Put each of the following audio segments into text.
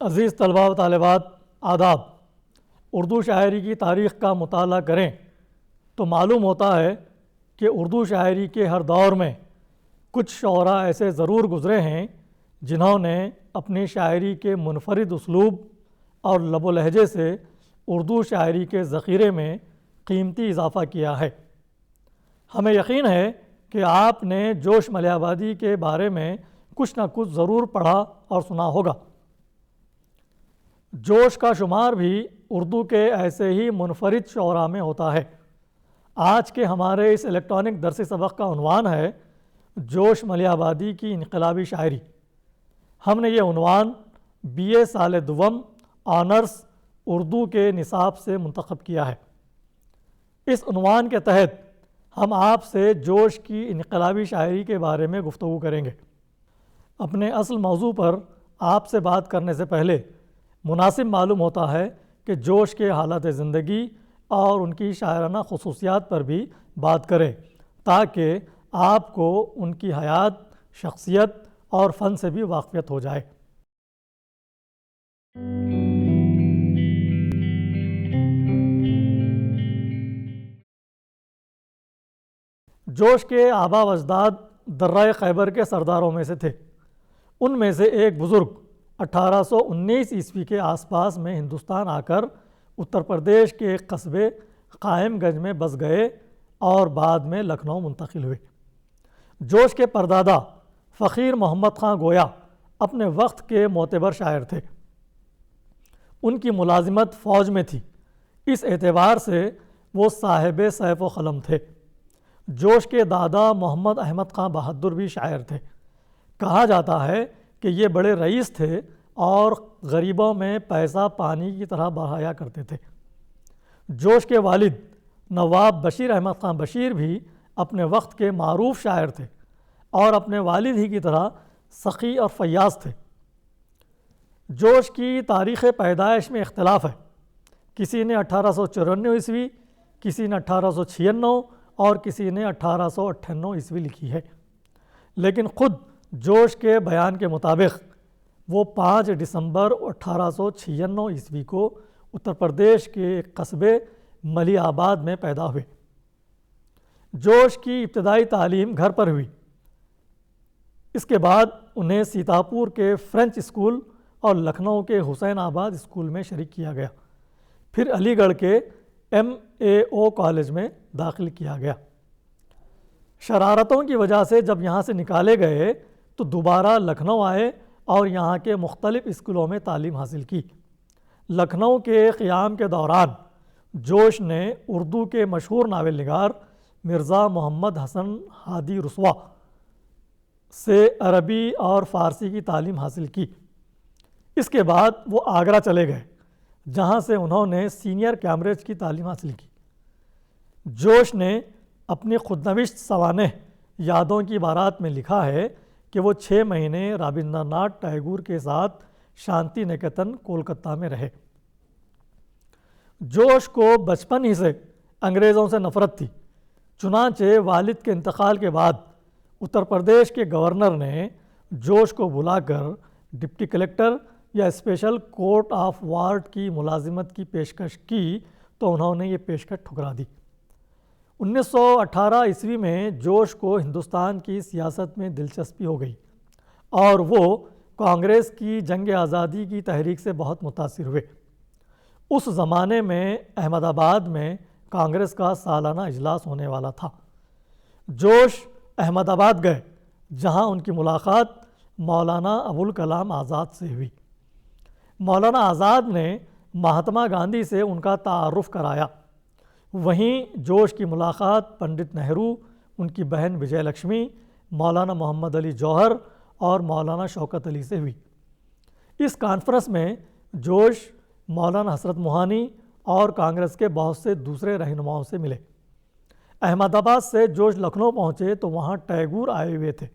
عزیز طلباء و طالبات، آداب۔ اردو شاعری کی تاریخ کا مطالعہ کریں تو معلوم ہوتا ہے کہ اردو شاعری کے ہر دور میں کچھ شعراء ایسے ضرور گزرے ہیں جنہوں نے اپنی شاعری کے منفرد اسلوب اور لب و لہجے سے اردو شاعری کے ذخیرے میں قیمتی اضافہ کیا ہے۔ ہمیں یقین ہے کہ آپ نے جوش ملیح آبادی کے بارے میں کچھ نہ کچھ ضرور پڑھا اور سنا ہوگا۔ جوش کا شمار بھی اردو کے ایسے ہی منفرد شعراء میں ہوتا ہے۔ آج کے ہمارے اس الیکٹرانک درس سبق کا عنوان ہے جوش ملیح آبادی کی انقلابی شاعری۔ ہم نے یہ عنوان BA سال دوم آنرس اردو کے نصاب سے منتخب کیا ہے۔ اس عنوان کے تحت ہم آپ سے جوش کی انقلابی شاعری کے بارے میں گفتگو کریں گے۔ اپنے اصل موضوع پر آپ سے بات کرنے سے پہلے مناسب معلوم ہوتا ہے کہ جوش کے حالات زندگی اور ان کی شاعرانہ خصوصیات پر بھی بات کریں تاکہ آپ کو ان کی حیات، شخصیت اور فن سے بھی واقفیت ہو جائے۔ جوش کے آبا و اجداد درہ خیبر کے سرداروں میں سے تھے۔ ان میں سے ایک بزرگ 1819 عیسوی کے آس پاس میں ہندوستان آ کر اتر پردیش کے ایک قصبے قائم گنج میں بس گئے اور بعد میں لکھنؤ منتقل ہوئے۔ جوش کے پردادا فقیر محمد خاں گویا اپنے وقت کے معتبر شاعر تھے۔ ان کی ملازمت فوج میں تھی، اس اعتبار سے وہ صاحب سیف و قلم تھے۔ جوش کے دادا محمد احمد خاں بہادر بھی شاعر تھے۔ کہا جاتا ہے کہ یہ بڑے رئیس تھے اور غریبوں میں پیسہ پانی کی طرح بہایا کرتے تھے۔ جوش کے والد نواب بشیر احمد خاں بشیر بھی اپنے وقت کے معروف شاعر تھے اور اپنے والد ہی کی طرح سخی اور فیاض تھے۔ جوش کی تاریخ پیدائش میں اختلاف ہے۔ کسی نے 1894 عیسوی، کسی نے 1896 اور کسی نے 1898 عیسوی لکھی ہے، لیکن خود جوش کے بیان کے مطابق وہ 5 دسمبر 1896 عیسوی کو اتر پردیش کے ایک قصبے ملیح آباد میں پیدا ہوئے۔ جوش کی ابتدائی تعلیم گھر پر ہوئی۔ اس کے بعد انہیں سیتاپور کے فرینچ اسکول اور لکھنؤ کے حسین آباد اسکول میں شریک کیا گیا، پھر علی گڑھ کے MAO کالج میں داخل کیا گیا۔ شرارتوں کی وجہ سے جب یہاں سے نکالے گئے تو دوبارہ لکھنؤ آئے اور یہاں کے مختلف اسکولوں میں تعلیم حاصل کی۔ لکھنؤ کے قیام کے دوران جوش نے اردو کے مشہور ناول نگار مرزا محمد حسن ہادی رسوا سے عربی اور فارسی کی تعلیم حاصل کی۔ اس کے بعد وہ آگرہ چلے گئے جہاں سے انہوں نے سینئر کیمبرج کی تعلیم حاصل کی۔ جوش نے اپنی خود نوشت سوانح یادوں کی بارات میں لکھا ہے کہ وہ 6 مہینے رابندر ناتھ ٹیگور کے ساتھ شانتی نکیتن کولکتہ میں رہے۔ جوش کو بچپن ہی سے انگریزوں سے نفرت تھی، چنانچہ والد کے انتقال کے بعد اتر پردیش کے گورنر نے جوش کو بلا کر ڈپٹی کلکٹر یا اسپیشل کورٹ آف وارڈ کی ملازمت کی پیشکش کی تو انہوں نے یہ پیشکش ٹھکرا دی۔ 1918 عیسوی میں جوش کو ہندوستان کی سیاست میں دلچسپی ہو گئی اور وہ کانگریس کی جنگ آزادی کی تحریک سے بہت متاثر ہوئے۔ اس زمانے میں احمد آباد میں کانگریس کا سالانہ اجلاس ہونے والا تھا۔ جوش احمد آباد گئے جہاں ان کی ملاقات مولانا ابوالکلام آزاد سے ہوئی۔ مولانا آزاد نے مہاتما گاندھی سے ان کا تعارف کرایا۔ وہیں جوش کی ملاقات پنڈت نہرو، ان کی بہن وجے لکشمی، مولانا محمد علی جوہر اور مولانا شوکت علی سے ہوئی۔ اس کانفرنس میں جوش مولانا حسرت موہانی اور کانگریس کے بہت سے دوسرے رہنماؤں سے ملے۔ احمد آباد سے جوش لکھنؤ پہنچے تو وہاں ٹیگور آئے ہوئے تھے۔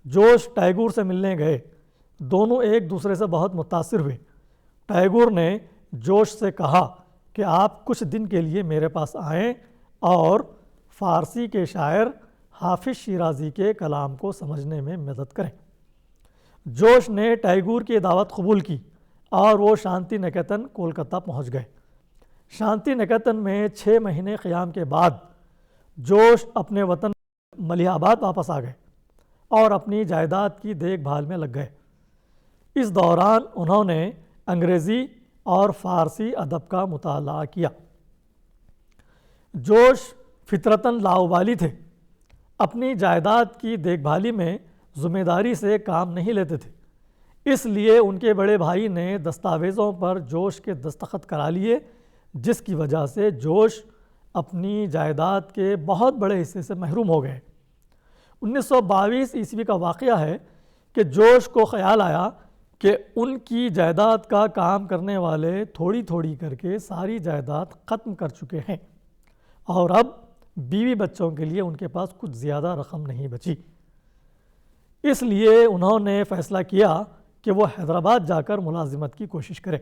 جوش ٹیگور سے ملنے گئے، دونوں ایک دوسرے سے بہت متاثر ہوئے۔ ٹیگور نے جوش سے کہا کہ آپ کچھ دن کے لیے میرے پاس آئیں اور فارسی کے شاعر حافظ شیرازی کے کلام کو سمجھنے میں مدد کریں۔ جوش نے ٹیگور کی دعوت قبول کی اور وہ شانتی نکیتن کولکتہ پہنچ گئے۔ شانتی نکیتن میں 6 مہینے قیام کے بعد جوش اپنے وطن ملیح آباد واپس آ گئے اور اپنی جائیداد کی دیکھ بھال میں لگ گئے۔ اس دوران انہوں نے انگریزی اور فارسی ادب کا مطالعہ کیا۔ جوش فطرتاً لاابالی تھے، اپنی جائیداد کی دیکھ بھالی میں ذمہ داری سے کام نہیں لیتے تھے، اس لیے ان کے بڑے بھائی نے دستاویزوں پر جوش کے دستخط کرا لیے، جس کی وجہ سے جوش اپنی جائیداد کے بہت بڑے حصے سے محروم ہو گئے۔ 1922 عیسوی کا واقعہ ہے کہ جوش کو خیال آیا کہ ان کی جائیداد کا کام کرنے والے تھوڑی تھوڑی کر کے ساری جائیداد ختم کر چکے ہیں اور اب بیوی بچوں کے لیے ان کے پاس کچھ زیادہ رقم نہیں بچی۔ اس لیے انہوں نے فیصلہ کیا کہ وہ حیدرآباد جا کر ملازمت کی کوشش کرے۔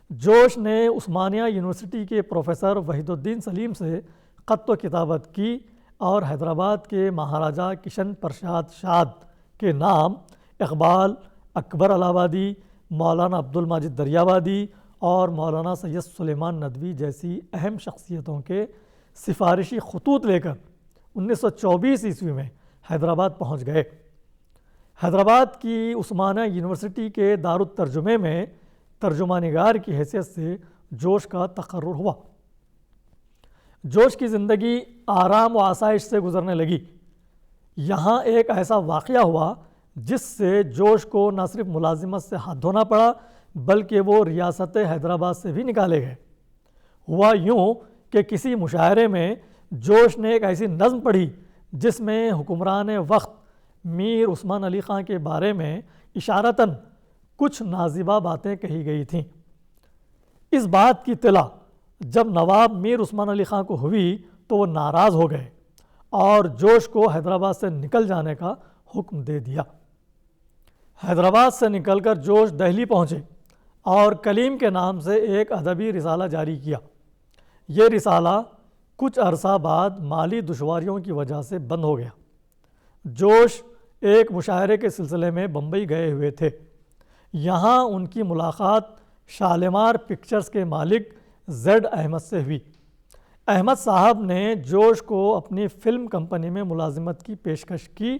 جوش نے عثمانیہ یونیورسٹی کے پروفیسر وحید الدین سلیم سے خط و کتابت کی اور حیدرآباد کے مہاراجہ کشن پرساد شاد کے نام اقبال، اکبر الہ آبادی، مولانا عبد الماجد دریابادی اور مولانا سید سلیمان ندوی جیسی اہم شخصیتوں کے سفارشی خطوط لے کر 1924 عیسوی میں حیدرآباد پہنچ گئے۔ حیدرآباد کی عثمانیہ یونیورسٹی کے دارالترجمے میں ترجمہ نگار کی حیثیت سے جوش کا تقرر ہوا۔ جوش کی زندگی آرام و آسائش سے گزرنے لگی۔ یہاں ایک ایسا واقعہ ہوا جس سے جوش کو نہ صرف ملازمت سے ہاتھ دھونا پڑا بلکہ وہ ریاست حیدرآباد سے بھی نکالے گئے۔ ہوا یوں کہ کسی مشاعرے میں جوش نے ایک ایسی نظم پڑھی جس میں حکمران وقت میر عثمان علی خان کے بارے میں اشارتاً کچھ نازیبہ باتیں کہی گئی تھیں۔ اس بات کی اطلاع جب نواب میر عثمان علی خان کو ہوئی تو وہ ناراض ہو گئے اور جوش کو حیدرآباد سے نکل جانے کا حکم دے دیا۔ حیدرآباد سے نکل کر جوش دہلی پہنچے اور کلیم کے نام سے ایک ادبی رسالہ جاری کیا۔ یہ رسالہ کچھ عرصہ بعد مالی دشواریوں کی وجہ سے بند ہو گیا۔ جوش ایک مشاعرے کے سلسلے میں بمبئی گئے ہوئے تھے۔ یہاں ان کی ملاقات شالیمار پکچرز کے مالک زیڈ احمد سے ہوئی۔ احمد صاحب نے جوش کو اپنی فلم کمپنی میں ملازمت کی پیشکش کی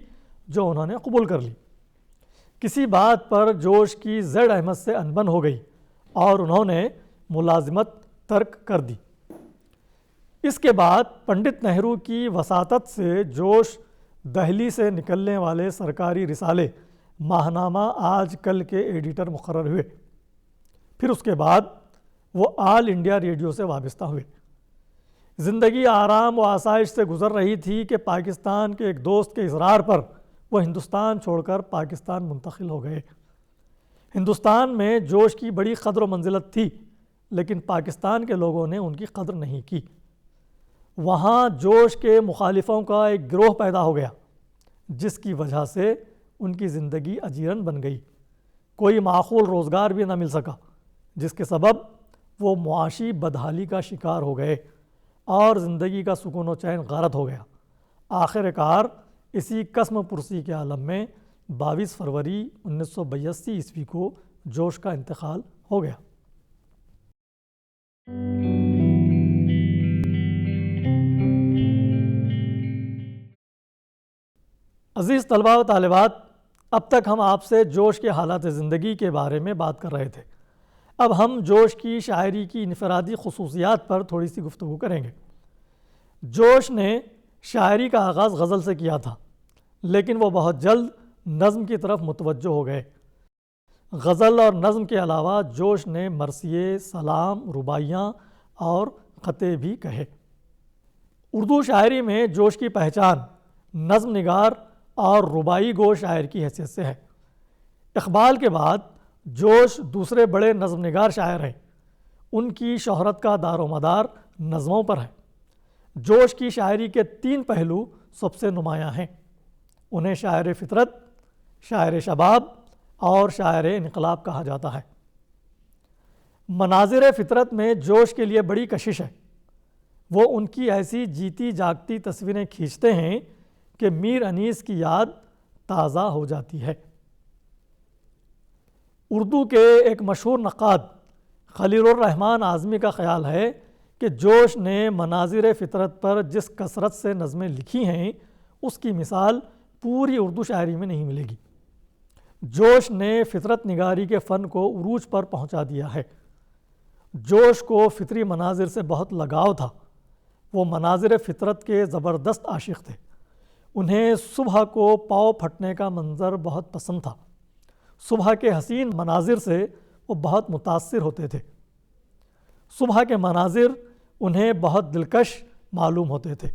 جو انہوں نے قبول کر لی۔ کسی بات پر جوش کی زیڈ احمد سے انبن ہو گئی اور انہوں نے ملازمت ترک کر دی۔ اس کے بعد پنڈت نہرو کی وساطت سے جوش دہلی سے نکلنے والے سرکاری رسالے ماہنامہ آج کل کے ایڈیٹر مقرر ہوئے۔ پھر اس کے بعد وہ آل انڈیا ریڈیو سے وابستہ ہوئے۔ زندگی آرام و آسائش سے گزر رہی تھی کہ پاکستان کے ایک دوست کے اصرار پر وہ ہندوستان چھوڑ کر پاکستان منتقل ہو گئے۔ ہندوستان میں جوش کی بڑی قدر و منزلت تھی لیکن پاکستان کے لوگوں نے ان کی قدر نہیں کی۔ وہاں جوش کے مخالفوں کا ایک گروہ پیدا ہو گیا جس کی وجہ سے ان کی زندگی اجیرن بن گئی۔ کوئی معقول روزگار بھی نہ مل سکا جس کے سبب وہ معاشی بدحالی کا شکار ہو گئے اور زندگی کا سکون و چین غارت ہو گیا۔ آخر کار اسی قسم پرسی کے عالم میں 22 فروری 1982 عیسوی کو جوش کا انتقال ہو گیا۔ عزیز طلباء و طالبات، اب تک ہم آپ سے جوش کے حالات زندگی کے بارے میں بات کر رہے تھے۔ اب ہم جوش کی شاعری کی انفرادی خصوصیات پر تھوڑی سی گفتگو کریں گے۔ جوش نے شاعری کا آغاز غزل سے کیا تھا لیکن وہ بہت جلد نظم کی طرف متوجہ ہو گئے۔ غزل اور نظم کے علاوہ جوش نے مرثیے، سلام، رباعیاں اور خطے بھی کہے۔ اردو شاعری میں جوش کی پہچان نظم نگار اور رباعی گو شاعر کی حیثیت سے ہے۔ اقبال کے بعد جوش دوسرے بڑے نظم نگار شاعر ہیں۔ ان کی شہرت کا دار و مدار نظموں پر ہے۔ جوش کی شاعری کے 3 پہلو سب سے نمایاں ہیں۔ انہیں شاعر فطرت، شاعر شباب اور شاعر انقلاب کہا جاتا ہے۔ مناظر فطرت میں جوش کے لیے بڑی کشش ہے۔ وہ ان کی ایسی جیتی جاگتی تصویریں کھینچتے ہیں کہ میر انیس کی یاد تازہ ہو جاتی ہے۔ اردو کے ایک مشہور نقاد خلیل الرحمن اعظمی کا خیال ہے کہ جوش نے مناظر فطرت پر جس کثرت سے نظمیں لکھی ہیں اس کی مثال پوری اردو شاعری میں نہیں ملے گی۔ جوش نے فطرت نگاری کے فن کو عروج پر پہنچا دیا ہے۔ جوش کو فطری مناظر سے بہت لگاؤ تھا۔ وہ مناظر فطرت کے زبردست عاشق تھے۔ انہیں صبح کو پاؤ پھٹنے کا منظر بہت پسند تھا۔ صبح کے حسین مناظر سے وہ بہت متاثر ہوتے تھے۔ صبح کے مناظر انہیں بہت دلکش معلوم ہوتے تھے۔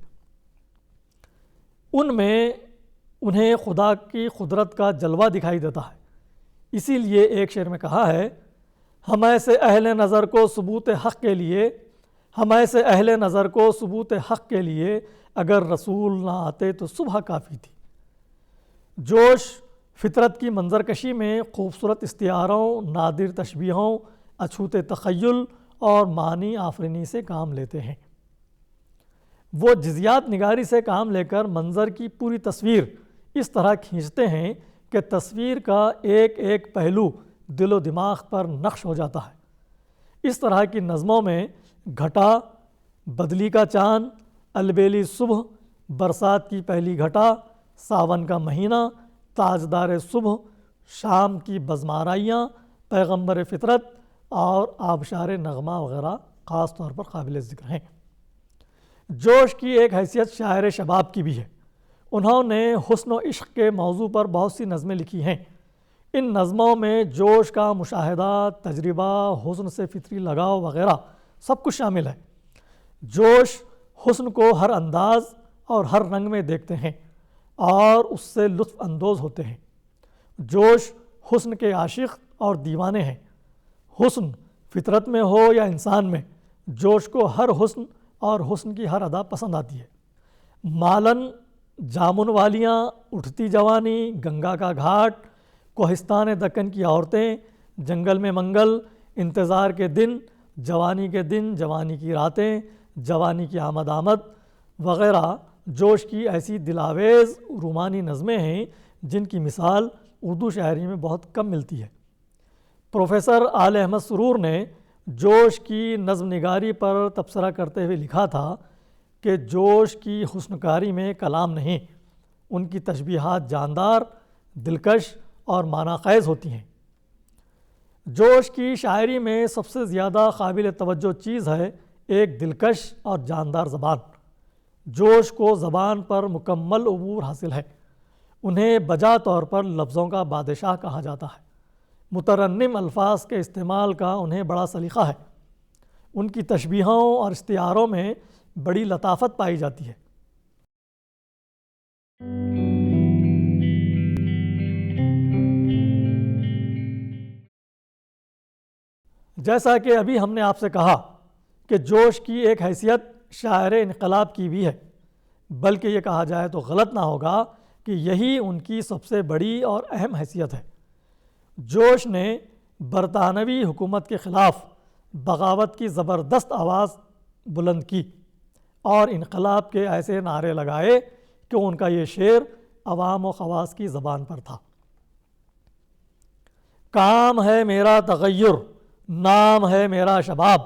ان میں انہیں خدا کی قدرت کا جلوہ دکھائی دیتا ہے۔ اسی لیے ایک شعر میں کہا ہے، ہم ایسے اہل نظر کو ثبوت حق کے لیے، ہم ایسے اہل نظر کو ثبوت حق کے لیے اگر رسول نہ آتے تو صبح کافی تھی۔ جوش فطرت کی منظر کشی میں خوبصورت استعاروں، نادر تشبیہوں، اچھوتے تخیل اور معنی آفرینی سے کام لیتے ہیں۔ وہ جزیات نگاری سے کام لے کر منظر کی پوری تصویر اس طرح کھینچتے ہیں کہ تصویر کا ایک ایک پہلو دل و دماغ پر نقش ہو جاتا ہے۔ اس طرح کی نظموں میں گھٹا، بدلی کا چاند، البیلی صبح، برسات کی پہلی گھٹا، ساون کا مہینہ، تاجدار صبح، شام کی بزمارائیاں، پیغمبر فطرت اور آبشار نغمہ وغیرہ خاص طور پر قابل ذکر ہیں۔ جوش کی ایک حیثیت شاعر شباب کی بھی ہے۔ انہوں نے حسن و عشق کے موضوع پر بہت سی نظمیں لکھی ہیں۔ ان نظموں میں جوش کا مشاہدہ، تجربہ، حسن سے فطری لگاؤ وغیرہ سب کچھ شامل ہے۔ جوش حسن کو ہر انداز اور ہر رنگ میں دیکھتے ہیں اور اس سے لطف اندوز ہوتے ہیں۔ جوش حسن کے عاشق اور دیوانے ہیں۔ حسن فطرت میں ہو یا انسان میں، جوش کو ہر حسن اور حسن کی ہر ادا پسند آتی ہے۔ مالن، جامن والیاں، اٹھتی جوانی، گنگا کا گھاٹ، کوہستان دکن کی عورتیں، جنگل میں منگل، انتظار کے دن، جوانی کے دن، جوانی کی راتیں، جوانی کی آمد وغیرہ جوش کی ایسی دلاویز رومانی نظمیں ہیں جن کی مثال اردو شاعری میں بہت کم ملتی ہے۔ پروفیسر آل احمد سرور نے جوش کی نظم نگاری پر تبصرہ کرتے ہوئے لکھا تھا کہ جوش کی حسن کاری میں کلام نہیں، ان کی تشبیہات جاندار، دلکش اور معنی خیز ہوتی ہیں۔ جوش کی شاعری میں سب سے زیادہ قابل توجہ چیز ہے ایک دلکش اور جاندار زبان۔ جوش کو زبان پر مکمل عبور حاصل ہے۔ انہیں بجا طور پر لفظوں کا بادشاہ کہا جاتا ہے۔ مترنم الفاظ کے استعمال کا انہیں بڑا سلیقہ ہے۔ ان کی تشبیہوں اور استعاروں میں بڑی لطافت پائی جاتی ہے۔ جیسا کہ ابھی ہم نے آپ سے کہا کہ جوش کی ایک حیثیت شاعر انقلاب کی بھی ہے، بلکہ یہ کہا جائے تو غلط نہ ہوگا کہ یہی ان کی سب سے بڑی اور اہم حیثیت ہے۔ جوش نے برطانوی حکومت کے خلاف بغاوت کی زبردست آواز بلند کی اور انقلاب کے ایسے نعرے لگائے کہ ان کا یہ شعر عوام و خواص کی زبان پر تھا۔ کام ہے میرا تغیر، نام ہے میرا شباب،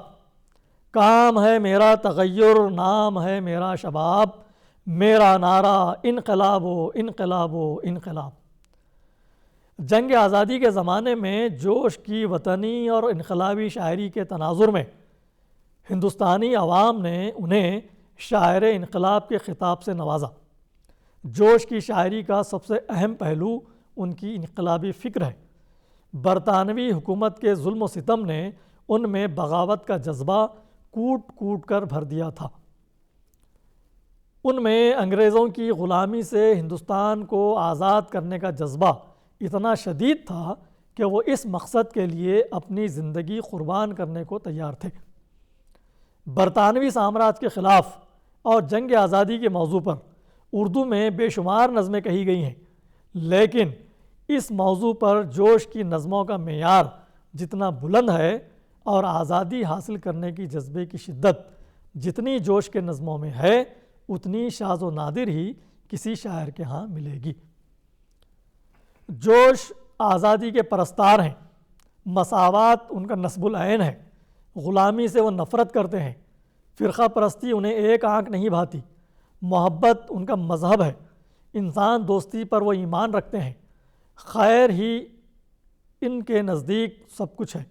کام ہے میرا تغیر، نام ہے میرا شباب، میرا نعرہ انقلاب و انقلاب و انقلاب۔ جنگ آزادی کے زمانے میں جوش کی وطنی اور انقلابی شاعری کے تناظر میں ہندوستانی عوام نے انہیں شاعر انقلاب کے خطاب سے نوازا۔ جوش کی شاعری کا سب سے اہم پہلو ان کی انقلابی فکر ہے۔ برطانوی حکومت کے ظلم و ستم نے ان میں بغاوت کا جذبہ کوٹ کوٹ کر بھر دیا تھا۔ ان میں انگریزوں کی غلامی سے ہندوستان کو آزاد کرنے کا جذبہ اتنا شدید تھا کہ وہ اس مقصد کے لیے اپنی زندگی قربان کرنے کو تیار تھے۔ برطانوی سامراج کے خلاف اور جنگ آزادی کے موضوع پر اردو میں بے شمار نظمیں کہی گئی ہیں، لیکن اس موضوع پر جوش کی نظموں کا معیار جتنا بلند ہے اور آزادی حاصل کرنے کی جذبے کی شدت جتنی جوش کے نظموں میں ہے، اتنی شاذ و نادر ہی کسی شاعر کے ہاں ملے گی۔ جوش آزادی کے پرستار ہیں، مساوات ان کا نصب العین ہے، غلامی سے وہ نفرت کرتے ہیں، فرقہ پرستی انہیں ایک آنکھ نہیں بھاتی، محبت ان کا مذہب ہے، انسان دوستی پر وہ ایمان رکھتے ہیں، خیر ہی ان کے نزدیک سب کچھ ہے،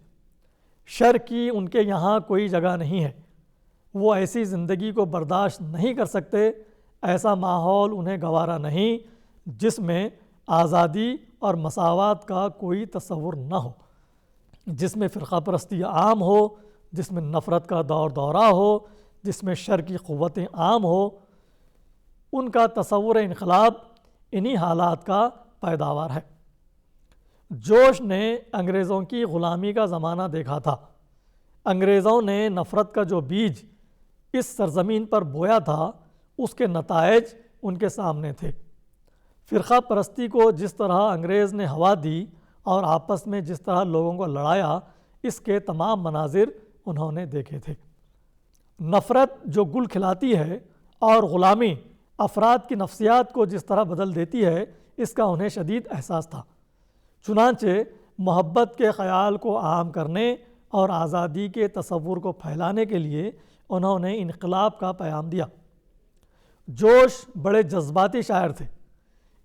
شر کی ان کے یہاں کوئی جگہ نہیں ہے، وہ ایسی زندگی کو برداشت نہیں کر سکتے، ایسا ماحول انہیں گوارا نہیں جس میں آزادی اور مساوات کا کوئی تصور نہ ہو، جس میں فرقہ پرستی عام ہو، جس میں نفرت کا دور دورہ ہو، جس میں شر کی قوتیں عام ہو۔ ان کا تصور انقلاب انہی حالات کا پیداوار ہے۔ جوش نے انگریزوں کی غلامی کا زمانہ دیکھا تھا۔ انگریزوں نے نفرت کا جو بیج اس سرزمین پر بویا تھا، اس کے نتائج ان کے سامنے تھے۔ فرقہ پرستی کو جس طرح انگریز نے ہوا دی اور آپس میں جس طرح لوگوں کو لڑایا، اس کے تمام مناظر انہوں نے دیکھے تھے۔ نفرت جو گل کھلاتی ہے اور غلامی افراد کی نفسیات کو جس طرح بدل دیتی ہے، اس کا انہیں شدید احساس تھا۔ چنانچہ محبت کے خیال کو عام کرنے اور آزادی کے تصور کو پھیلانے کے لیے انہوں نے انقلاب کا پیام دیا۔ جوش بڑے جذباتی شاعر تھے،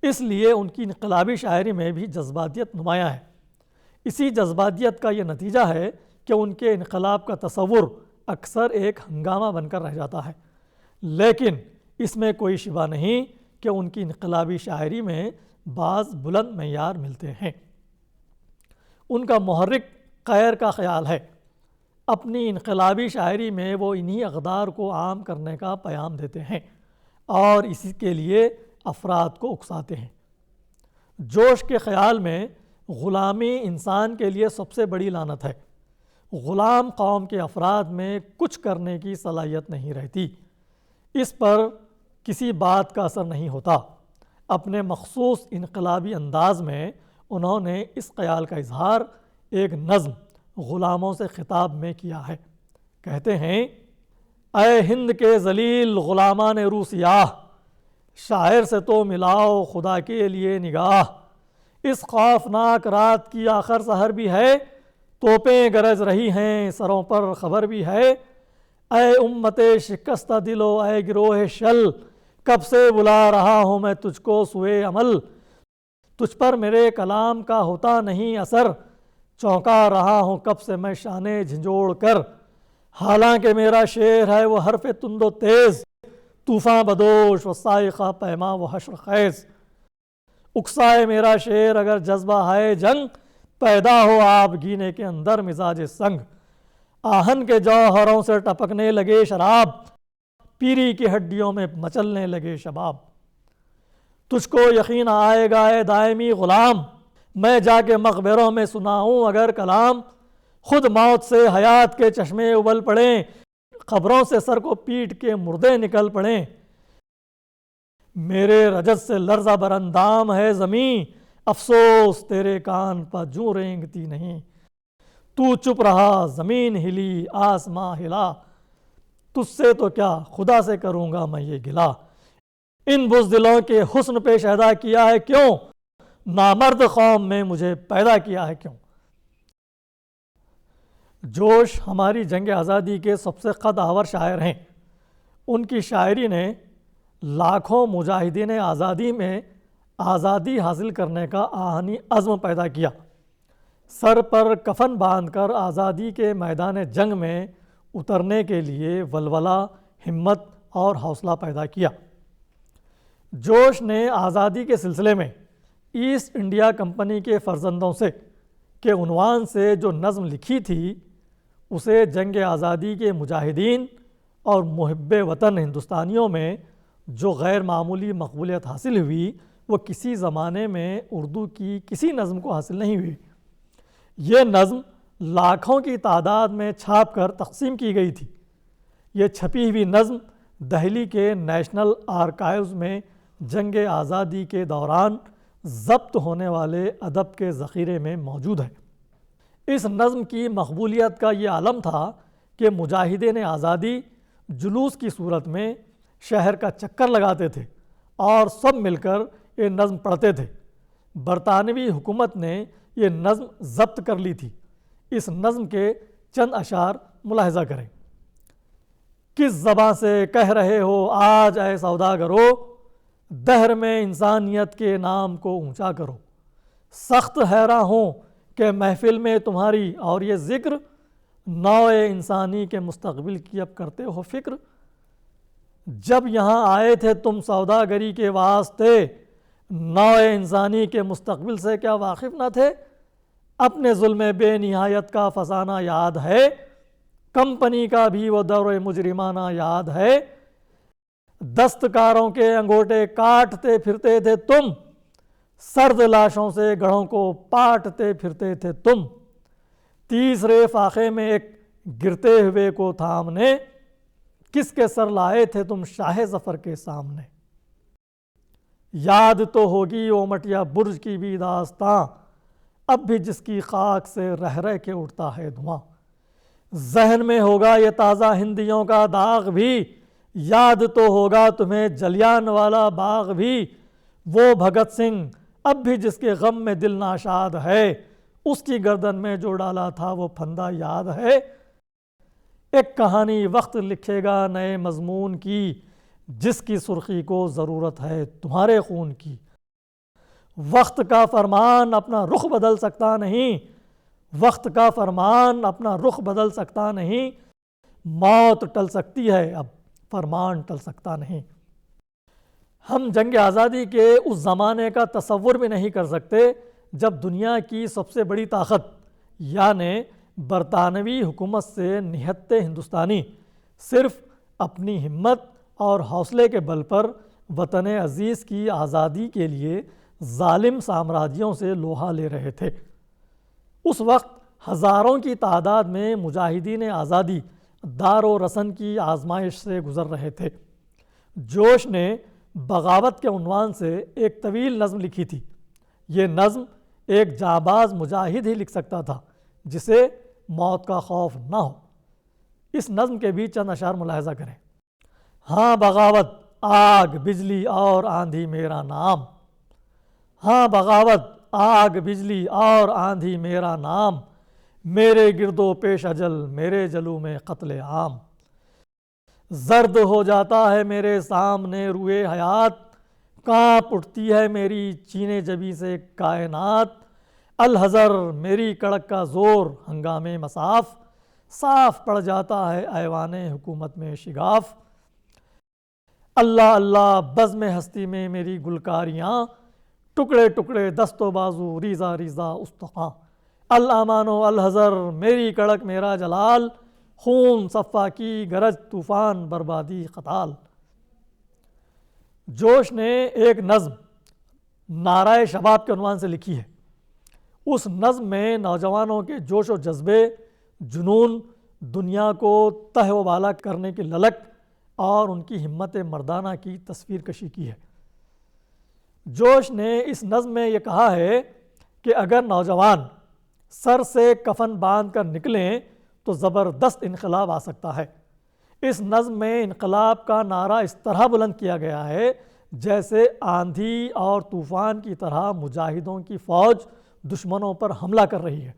اس لیے ان کی انقلابی شاعری میں بھی جذباتیت نمایاں ہے۔ اسی جذباتیت کا یہ نتیجہ ہے کہ ان کے انقلاب کا تصور اکثر ایک ہنگامہ بن کر رہ جاتا ہے، لیکن اس میں کوئی شبہ نہیں کہ ان کی انقلابی شاعری میں بعض بلند معیار ملتے ہیں۔ ان کا محرک خیر کا خیال ہے۔ اپنی انقلابی شاعری میں وہ انہی اقدار کو عام کرنے کا پیام دیتے ہیں اور اسی کے لیے افراد کو اکساتے ہیں۔ جوش کے خیال میں غلامی انسان کے لیے سب سے بڑی لعنت ہے۔ غلام قوم کے افراد میں کچھ کرنے کی صلاحیت نہیں رہتی، اس پر کسی بات کا اثر نہیں ہوتا۔ اپنے مخصوص انقلابی انداز میں انہوں نے اس خیال کا اظہار ایک نظم غلاموں سے خطاب میں کیا ہے۔ کہتے ہیں: اے ہند کے ذلیل غلامان رو سیاہ، شاعر سے تو ملاؤ خدا کے لیے نگاہ، اس خوفناک رات کی آخر سحر بھی ہے، توپیں گرج رہی ہیں سروں پر خبر بھی ہے، اے امت شکستہ دلو اے گروہ شل، کب سے بلا رہا ہوں میں تجھ کو سوئے عمل، تجھ پر میرے کلام کا ہوتا نہیں اثر، چونکا رہا ہوں کب سے میں شانے جھنجھوڑ کر، حالانکہ میرا شعر ہے وہ حرف تند و تیز، طوفاں بدوش و صاعقہ پیما و حشر خیز، اکسائے میرا شعر اگر جذبہ ہے جنگ، پیدا ہو آپ گینے کے اندر مزاج سنگ، آہن کے جوہروں سے ٹپکنے لگے شراب، پیری کی ہڈیوں میں مچلنے لگے شباب، تجھ کو یقین آئے گا اے دائمی غلام، میں جا کے مقبروں میں سناؤں اگر کلام، خود موت سے حیات کے چشمے ابل پڑیں، قبروں سے سر کو پیٹ کے مردے نکل پڑیں، میرے رجز سے لرزہ بر اندام ہے زمین، افسوس تیرے کان پر جوں رینگتی نہیں، تو چپ رہا زمین ہلی آسماں ہلا، تجھ سے تو کیا خدا سے کروں گا میں یہ گلا، ان بزدلوں کے حسن پہ شیدا کیا ہے کیوں، نامرد قوم میں مجھے پیدا کیا ہے کیوں۔ جوش ہماری جنگ آزادی کے سب سے قد آور شاعر ہیں۔ ان کی شاعری نے لاکھوں مجاہدین آزادی میں آزادی حاصل کرنے کا آہنی عزم پیدا کیا، سر پر کفن باندھ کر آزادی کے میدان جنگ میں اترنے کے لیے ولولہ، ہمت اور حوصلہ پیدا کیا۔ جوش نے آزادی کے سلسلے میں ایسٹ انڈیا کمپنی کے فرزندوں سے کے عنوان سے جو نظم لکھی تھی، اسے جنگ آزادی کے مجاہدین اور محب وطن ہندوستانیوں میں جو غیر معمولی مقبولیت حاصل ہوئی، وہ کسی زمانے میں اردو کی کسی نظم کو حاصل نہیں ہوئی۔ یہ نظم لاکھوں کی تعداد میں چھاپ کر تقسیم کی گئی تھی۔ یہ چھپی ہوئی نظم دہلی کے نیشنل آرکائیوز میں جنگ آزادی کے دوران ضبط ہونے والے ادب کے ذخیرے میں موجود ہے۔ اس نظم کی مقبولیت کا یہ عالم تھا کہ مجاہدین آزادی جلوس کی صورت میں شہر کا چکر لگاتے تھے اور سب مل کر یہ نظم پڑھتے تھے۔ برطانوی حکومت نے یہ نظم ضبط کر لی تھی، اس نظم کے چند اشعار ملاحظہ کریں۔ کس زباں سے کہہ رہے ہو آج اے سوداگرو، دہر میں انسانیت کے نام کو اونچا کرو۔ سخت حیراں ہوں کہ محفل میں تمہاری اور یہ ذکر، نوع انسانی کے مستقبل کی اب کرتے ہو فکر۔ جب یہاں آئے تھے تم سوداگری کے واسطے، نوع انسانی کے مستقبل سے کیا واقف نہ تھے؟ اپنے ظلم بے نہایت کا فسانہ یاد ہے، کمپنی کا بھی وہ دور مجرمانہ یاد ہے۔ دستکاروں کے انگوٹے کاٹتے پھرتے تھے تم، سرد لاشوں سے گڑھوں کو پاٹتے پھرتے تھے تم۔ تیسرے فاقے میں ایک گرتے ہوئے کو تھامنے، کس کے سر لائے تھے تم شاہ ظفر کے سامنے۔ یاد تو ہوگی اومٹیا برج کی بھی داستاں، اب بھی جس کی خاک سے رہ رہ کے اٹھتا ہے دھواں۔ ذہن میں ہوگا یہ تازہ ہندیوں کا داغ بھی، یاد تو ہوگا تمہیں جلیان والا باغ بھی۔ وہ بھگت سنگھ اب بھی جس کے غم میں دل ناشاد ہے، اس کی گردن میں جو ڈالا تھا وہ پھندا یاد ہے۔ ایک کہانی وقت لکھے گا نئے مضمون کی، جس کی سرخی کو ضرورت ہے تمہارے خون کی۔ وقت کا فرمان اپنا رخ بدل سکتا نہیں، وقت کا فرمان اپنا رخ بدل سکتا نہیں۔ موت ٹل سکتی ہے اب فرمان ٹل سکتا نہیں۔ ہم جنگ آزادی کے اس زمانے کا تصور بھی نہیں کر سکتے جب دنیا کی سب سے بڑی طاقت یعنی برطانوی حکومت سے نہتے ہندوستانی صرف اپنی ہمت اور حوصلے کے بل پر وطن عزیز کی آزادی کے لیے ظالم سامراجیوں سے لوہا لے رہے تھے۔ اس وقت ہزاروں کی تعداد میں مجاہدین آزادی دار و رسن کی آزمائش سے گزر رہے تھے۔ جوش نے بغاوت کے عنوان سے ایک طویل نظم لکھی تھی۔ یہ نظم ایک جانباز مجاہد ہی لکھ سکتا تھا جسے موت کا خوف نہ ہو۔ اس نظم کے بھی چند اشعار ملاحظہ کریں۔ ہاں بغاوت آگ بجلی اور آندھی میرا نام، ہاں بغاوت آگ بجلی اور آندھی میرا نام، میرے گرد و پیش اجل میرے جلو میں قتل عام۔ زرد ہو جاتا ہے میرے سامنے روئے حیات، کانپ اٹھتی ہے میری چینے جبی سے کائنات۔ الحذر میری کڑک کا زور ہنگامے مساف، صاف پڑ جاتا ہے ایوان حکومت میں شگاف۔ اللہ اللہ بزم ہستی میں میری گلکاریاں، ٹکڑے ٹکڑے دست و بازو ریزہ ریزہ استخواں۔ الامان و الحذر میری کڑک میرا جلال، خون صفا کی گرج طوفان بربادی قتال۔ جوش نے ایک نظم نعرہ شباب کے عنوان سے لکھی ہے۔ اس نظم میں نوجوانوں کے جوش و جذبے، جنون، دنیا کو تہ و بالا کرنے کی للک اور ان کی ہمت مردانہ کی تصویر کشی کی ہے۔ جوش نے اس نظم میں یہ کہا ہے کہ اگر نوجوان سر سے کفن باندھ کر نکلیں تو زبردست انقلاب آ سکتا ہے۔ اس نظم میں انقلاب کا نعرہ اس طرح بلند کیا گیا ہے جیسے آندھی اور طوفان کی طرح مجاہدوں کی فوج دشمنوں پر حملہ کر رہی ہے۔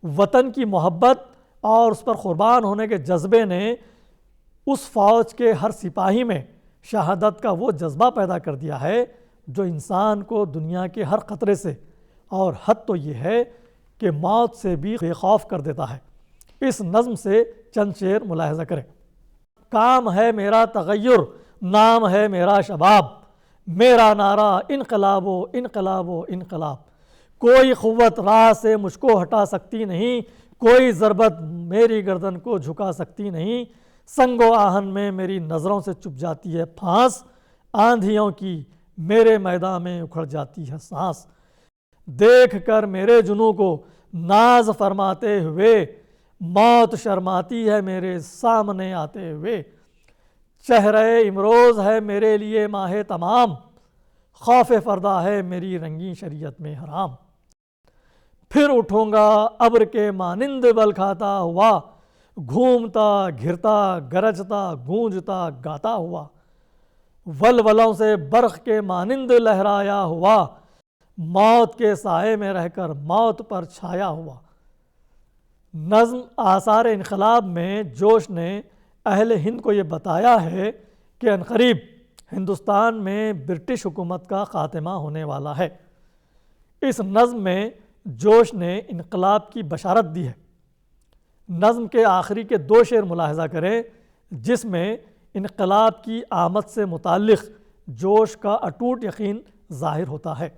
وطن کی محبت اور اس پر قربان ہونے کے جذبے نے اس فوج کے ہر سپاہی میں شہادت کا وہ جذبہ پیدا کر دیا ہے جو انسان کو دنیا کے ہر خطرے سے، اور حد تو یہ ہے کہ موت سے بھی بے خوف کر دیتا ہے۔ اس نظم سے چند شعر ملاحظہ کریں۔ کام ہے میرا تغیر، نام ہے میرا شباب، میرا نعرہ انقلاب و انقلاب و انقلاب۔ کوئی قوت راہ سے مجھ کو ہٹا سکتی نہیں، کوئی ضربت میری گردن کو جھکا سکتی نہیں۔ سنگ و آہن میں میری نظروں سے چپ جاتی ہے پھانس، آندھیوں کی میرے میدان میں اکھڑ جاتی ہے سانس۔ دیکھ کر میرے جنوں کو ناز فرماتے ہوئے، موت شرماتی ہے میرے سامنے آتے ہوئے۔ چہرہ امروز ہے میرے لیے ماہ تمام، خوف فردا ہے میری رنگین شریعت میں حرام۔ پھر اٹھوں گا ابر کے مانند بل کھاتا ہوا، گھومتا گھرتا گرجتا گونجتا گاتا ہوا۔ ولولوں سے برق کے مانند لہرایا ہوا، موت کے سائے میں رہ کر موت پر چھایا ہوا۔ نظم آثار انقلاب میں جوش نے اہل ہند کو یہ بتایا ہے کہ عنقریب ہندوستان میں برٹش حکومت کا خاتمہ ہونے والا ہے۔ اس نظم میں جوش نے انقلاب کی بشارت دی ہے۔ نظم کے آخری کے 2 شعر ملاحظہ کریں جس میں انقلاب کی آمد سے متعلق جوش کا اٹوٹ یقین ظاہر ہوتا ہے۔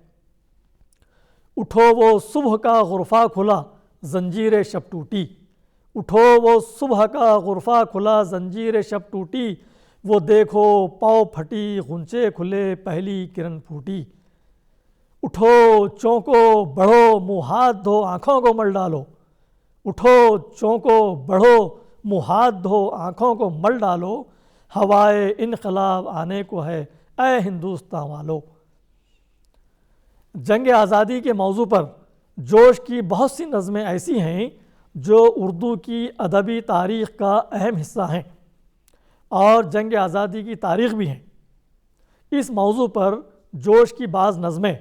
اٹھو وہ صبح کا غرفہ کھلا زنجیر شب ٹوٹی، اٹھو وہ صبح کا غرفہ کھلا زنجیر شب ٹوٹی، وہ دیکھو پاؤ پھٹی غنچے کھلے پہلی کرن پھوٹی۔ اٹھو چونکو بڑھو منہ ہاتھ دھو آنکھوں کو مل ڈالو، اٹھو چونکو بڑھو منہ ہاتھ دھو آنکھوں کو مل ڈالو، ہوائے انقلاب آنے کو ہے اے ہندوستان والو۔ جنگ آزادی کے موضوع پر جوش کی بہت سی نظمیں ایسی ہیں جو اردو کی ادبی تاریخ کا اہم حصہ ہیں اور جنگ آزادی کی تاریخ بھی ہیں۔ اس موضوع پر جوش کی بعض نظمیں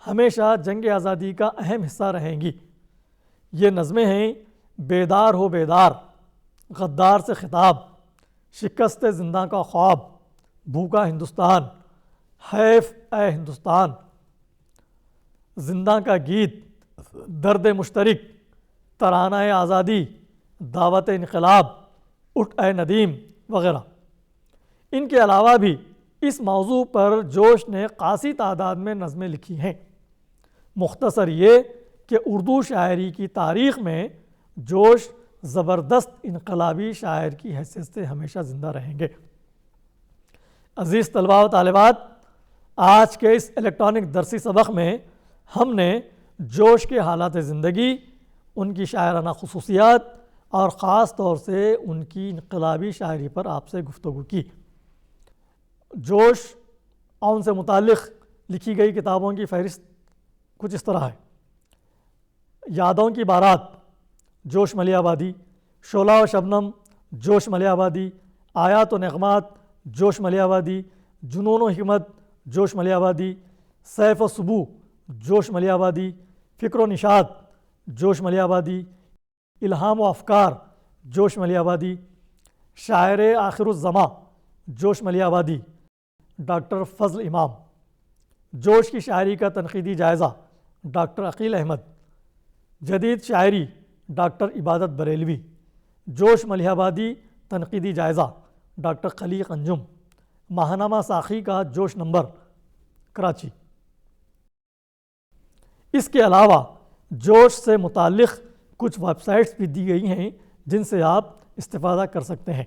ہمیشہ جنگ آزادی کا اہم حصہ رہیں گی۔ یہ نظمیں ہیں بیدار ہو بیدار، غدار سے خطاب، شکست زندہ کا خواب، بھوکا ہندوستان، حیف اے ہندوستان، زندہ کا گیت، درد مشترک، ترانہ آزادی، دعوت انقلاب، اٹھ اے ندیم وغیرہ۔ ان کے علاوہ بھی اس موضوع پر جوش نے خاصی تعداد میں نظمیں لکھی ہیں۔ مختصر یہ کہ اردو شاعری کی تاریخ میں جوش زبردست انقلابی شاعر کی حیثیت سے ہمیشہ زندہ رہیں گے۔ عزیز طلباء و طالبات، آج کے اس الیکٹرانک درسی سبق میں ہم نے جوش کے حالات زندگی، ان کی شاعرانہ خصوصیات اور خاص طور سے ان کی انقلابی شاعری پر آپ سے گفتگو کی۔ جوش اور ان سے متعلق لکھی گئی کتابوں کی فہرست کچھ اس طرح ہے: یادوں کی بارات، جوش ملیح آبادی، شعلہ و شبنم، جوش ملیح آبادی، آیات و نغمات، جوش ملیح آبادی، جنون و حکمت، جوش ملیح آبادی، سیف و صبوح، جوش ملیح آبادی، فکر و نشاط، جوش ملیح آبادی، الہام و افکار، جوش ملیح آبادی، شاعر آخر الزماں، جوش ملیح آبادی، ڈاکٹر فضل امام۔ جوش کی شاعری کا تنقیدی جائزہ، ڈاکٹر عقیل احمد۔ جدید شاعری، ڈاکٹر عبادت بریلوی۔ جوش ملیح آبادی تنقیدی جائزہ، ڈاکٹر خلیق انجم۔ ماہنامہ ساخی کا جوش نمبر، کراچی۔ اس کے علاوہ جوش سے متعلق کچھ ویب سائٹس بھی دی گئی ہیں جن سے آپ استفادہ کر سکتے ہیں۔